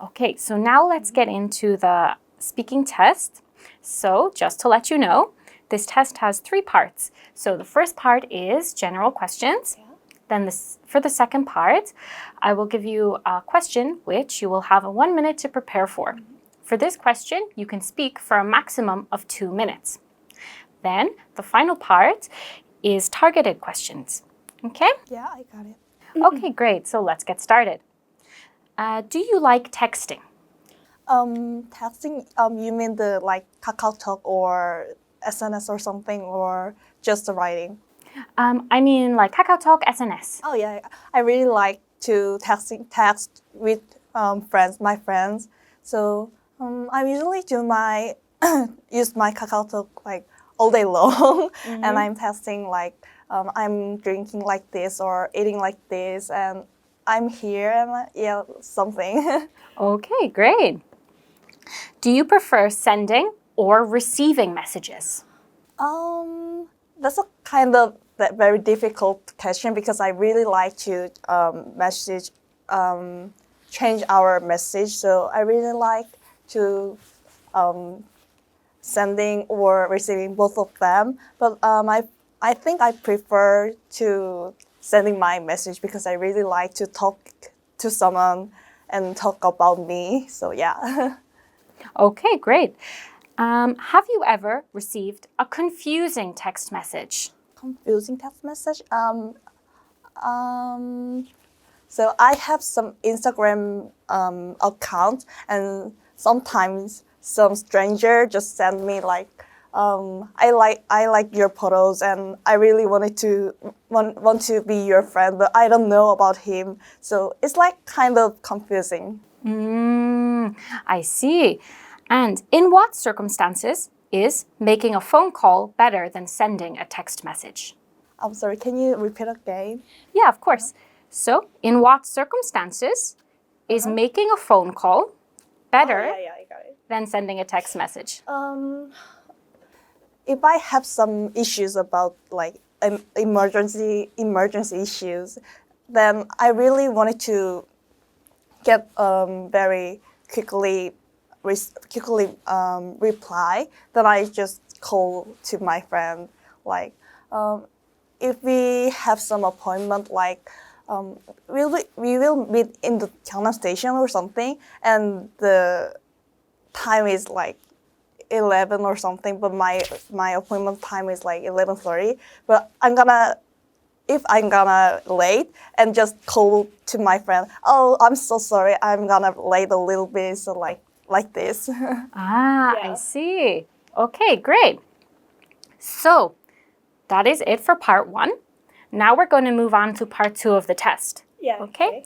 Okay, so now let's get into the speaking test. So just to let you know, this test has 3 parts. So the first part is general questions. Then for the second part, I will give you a question which you will have 1 minute to prepare for. For this question, you can speak for a maximum of 2 minutes. Then the final part is targeted questions. Okay? Yeah, I got it. Okay, great. So let's get started. Do you like texting? Texting, you mean the like KakaoTalk or SNS or something, or just the writing? I mean like KakaoTalk, SNS. Oh yeah, I really like to text with my friends. So I usually use my KakaoTalk like all day long, and I'm texting like I'm drinking like this or eating like this, and I'm here and yeah, something. Okay, great. Do you prefer sending or receiving messages? That's a kind of very difficult question because I really like to change our message. So I really like to sending or receiving both of them. But I think I prefer to sending my message because I really like to talk to someone and talk about me. So yeah. Okay, great. Have you ever received a confusing text message? Confusing text message. So I have some Instagram account, and sometimes some stranger just send me like, I like your photos, and I really want to be your friend, but I don't know about him. So it's like kind of confusing. I see. And in what circumstances is making a phone call better than sending a text message? I'm sorry, can you repeat again? Yeah, of course. So, in what circumstances is making a phone call better I got it. than sending a text message? If I have some issues about like emergency issues, then I really wanted to get very quickly reply. Then I just call to my friend like, if we have some appointment like. We will meet in the Gyeongnam station or something, and the time is like 11 or something, but my appointment time is like 11:30. But if I'm gonna late and just call to my friend, oh, I'm so sorry, I'm gonna late a little bit, so like this. I see. Okay, great. So that is it for part 1. Now we're going to move on to part 2 of the test. Yeah. Okay?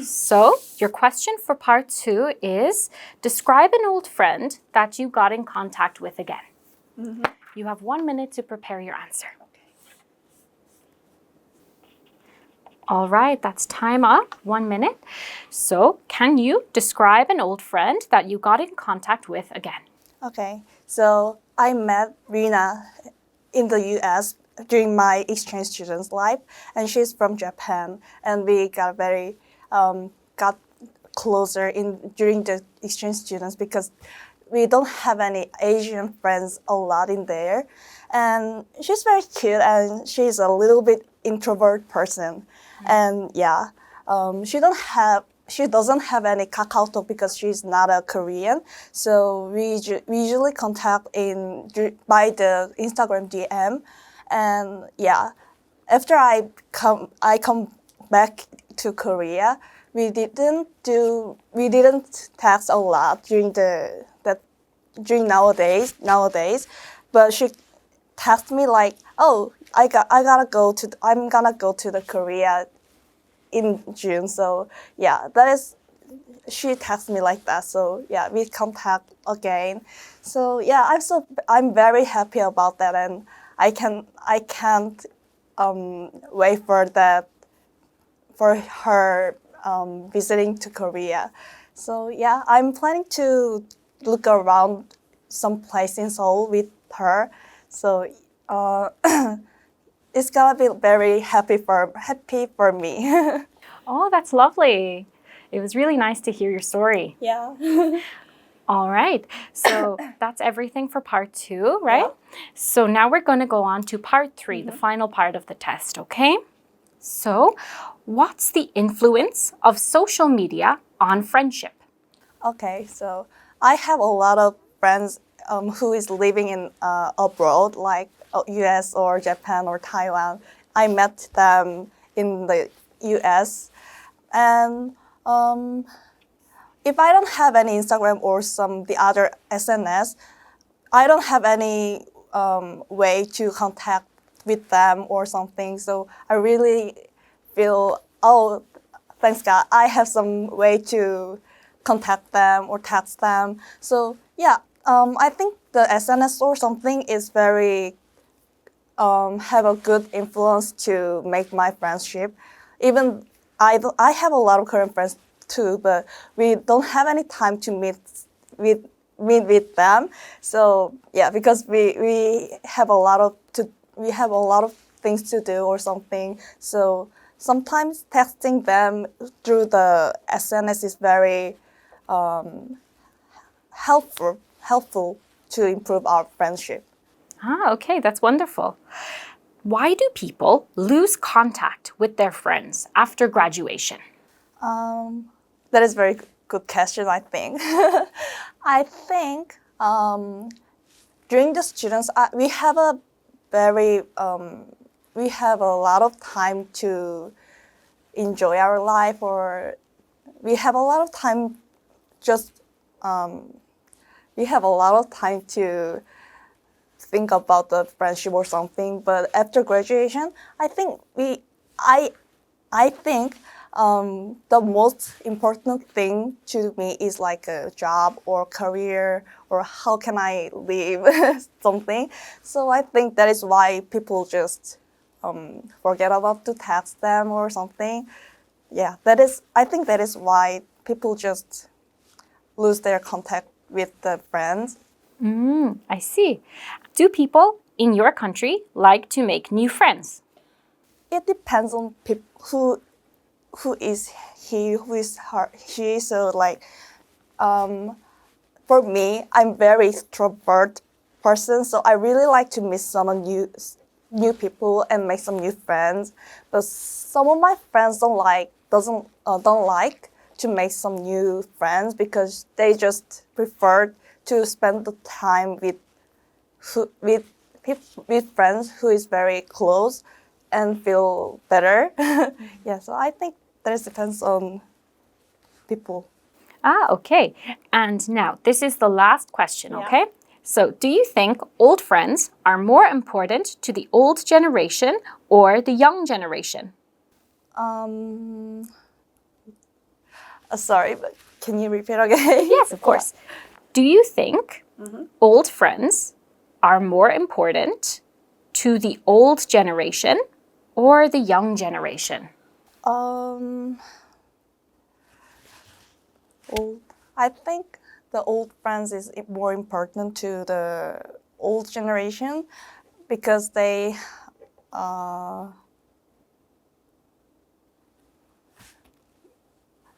So your question for part 2 is, describe an old friend that you got in contact with again. You have 1 minute to prepare your answer. All right, that's time up, 1 minute. So can you describe an old friend that you got in contact with again? Okay, so I met Rina in the U.S. during my exchange student's life, and she's from Japan, and we got got closer during the exchange students because we don't have any Asian friends a lot in there, and she's very cute, and she's a little bit introvert person, and yeah, she doesn't have any KakaoTalk because she's not a Korean. So we usually contact by the Instagram DM, and yeah, after I come back to Korea, we didn't text a lot during nowadays, but she texted me like, oh, I'm gonna go to the Korea in June. So yeah, she texted me like that. So yeah, we contact again. So yeah, I'm very happy about that, and I can't wait for her visiting to Korea. So yeah, I'm planning to look around some place in Seoul with her. So it's gonna be very happy for me. Oh, that's lovely. It was really nice to hear your story. Yeah. All right. So that's everything for part 2, right? Yeah. So now we're going to go on to part 3, the final part of the test, okay? So, what's the influence of social media on friendship? Okay, so I have a lot of friends who is living in abroad, like US or Japan or Taiwan. I met them in the US, and if I don't have any Instagram or the other SNS, I don't have any way to contact with them or something. So I really feel, oh, thanks God, I have some way to contact them or text them. So yeah, I think the SNS or something is very have a good influence to make my friendship. Even I have a lot of Korean friends too, but we don't have any time to with meet with them. So yeah, because we have a lot of things to do or something. So sometimes texting them through the SNS is very helpful to improve our friendship. Ah, okay, that's wonderful. Why do people lose contact with their friends after graduation? That is very good question, I think. I think during the students, we have a very we have a lot of time to enjoy our life, or we have a lot of time just we have a lot of time to think about the friendship or something. But after graduation, I think I think the most important thing to me is like a job or career or how can I live something. So I think that is why people just forget about to text them or something. Yeah, I think that is why people just lose their contact with the friends. I see. Do people in your country like to make new friends? It depends on who is he, who is her, she. So like, for me, I'm very extrovert person, so I really like to meet someone new people and make some new friends. But some of my friends don't like to make some new friends because they just prefer to spend the time who, with with friends who is very close and feel better. Yeah, so I think that depends on people. Ah, okay. And now, this is the last question, Yeah. okay? So, do you think old friends are more important to the old generation or the young generation? Sorry, but can you repeat again? Yes, of course. Do you think old friends are more important to the old generation or the young generation? I think the old friends is more important to the old generation because they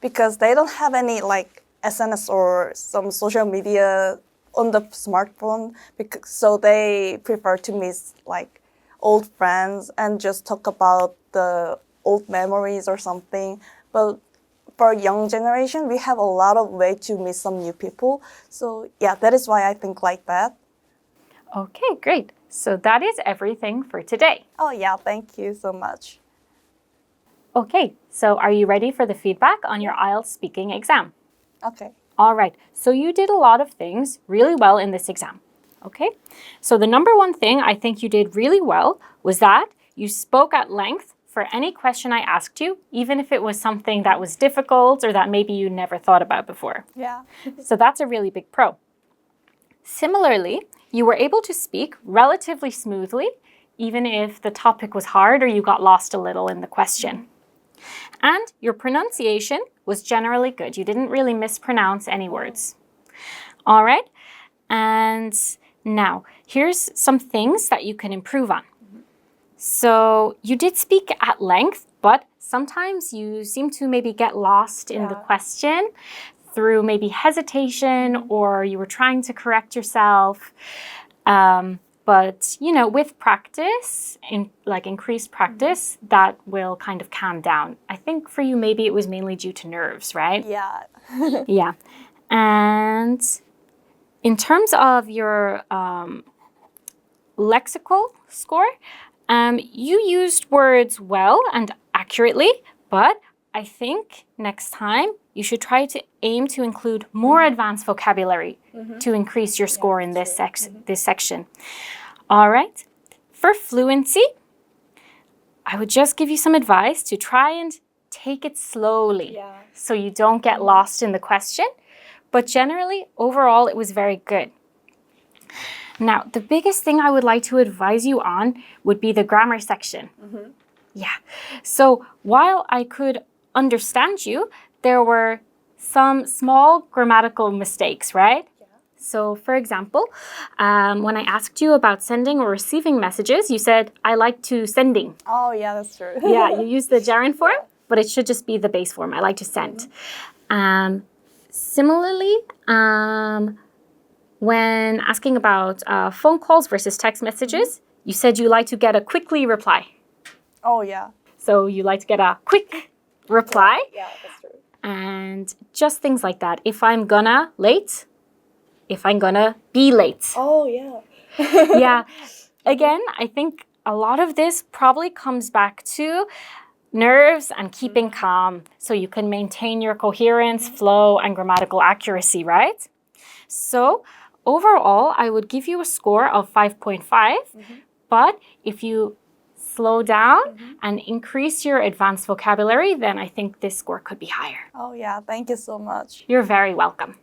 don't have any like SNS or some social media on the smartphone, so they prefer to meet like old friends and just talk about the old memories or something. But for young generation, we have a lot of way to meet some new people. So yeah, that is why I think like that. Okay, great. So that is everything for today. Oh yeah, thank you so much. Okay, so are you ready for the feedback on your IELTS speaking exam? Okay. All right, so you did a lot of things really well in this exam. Okay, so the number one thing I think you did really well was that you spoke at length for any question I asked you, even if it was something that was difficult or that maybe you never thought about before. Yeah. So that's a really big pro. Similarly, you were able to speak relatively smoothly, even if the topic was hard or you got lost a little in the question. And your pronunciation was generally good. You didn't really mispronounce any words. All right, and now here's some things that you can improve on. So you did speak at length, but sometimes you seem to maybe get lost in the Yeah. question through maybe hesitation or you were trying to correct yourself. But, you know, with practice, increased practice, that will kind of calm down. I think for you, maybe it was mainly due to nerves, right? Yeah. Yeah. And in terms of your lexical score, you used words well and accurately, but I think next time you should try to aim to include more advanced vocabulary to increase your score in this section. All right. For fluency, I would just give you some advice to try and take it slowly so you don't get lost in the question. But generally, overall, it was very good. Now, the biggest thing I would like to advise you on would be the grammar section. Yeah. So while I could understand you, there were some small grammatical mistakes, right? So, for example, when I asked you about sending or receiving messages, you said, I like to sending. Oh, yeah, that's true. Yeah, you use the gerund form, but it should just be the base form. I like to send. Similarly, when asking about phone calls versus text messages, you said you like to get a quickly reply. Oh, yeah. So you like to get a quick reply. Yeah, that's true. And just things like that. If I'm gonna late, if I'm gonna be late. Oh, yeah. Yeah. Again, I think a lot of this probably comes back to nerves and keeping calm so you can maintain your coherence, flow, and grammatical accuracy, right? So overall, I would give you a score of 5.5, but if you slow down and increase your advanced vocabulary, then I think this score could be higher. Oh, yeah. Thank you so much. You're very welcome.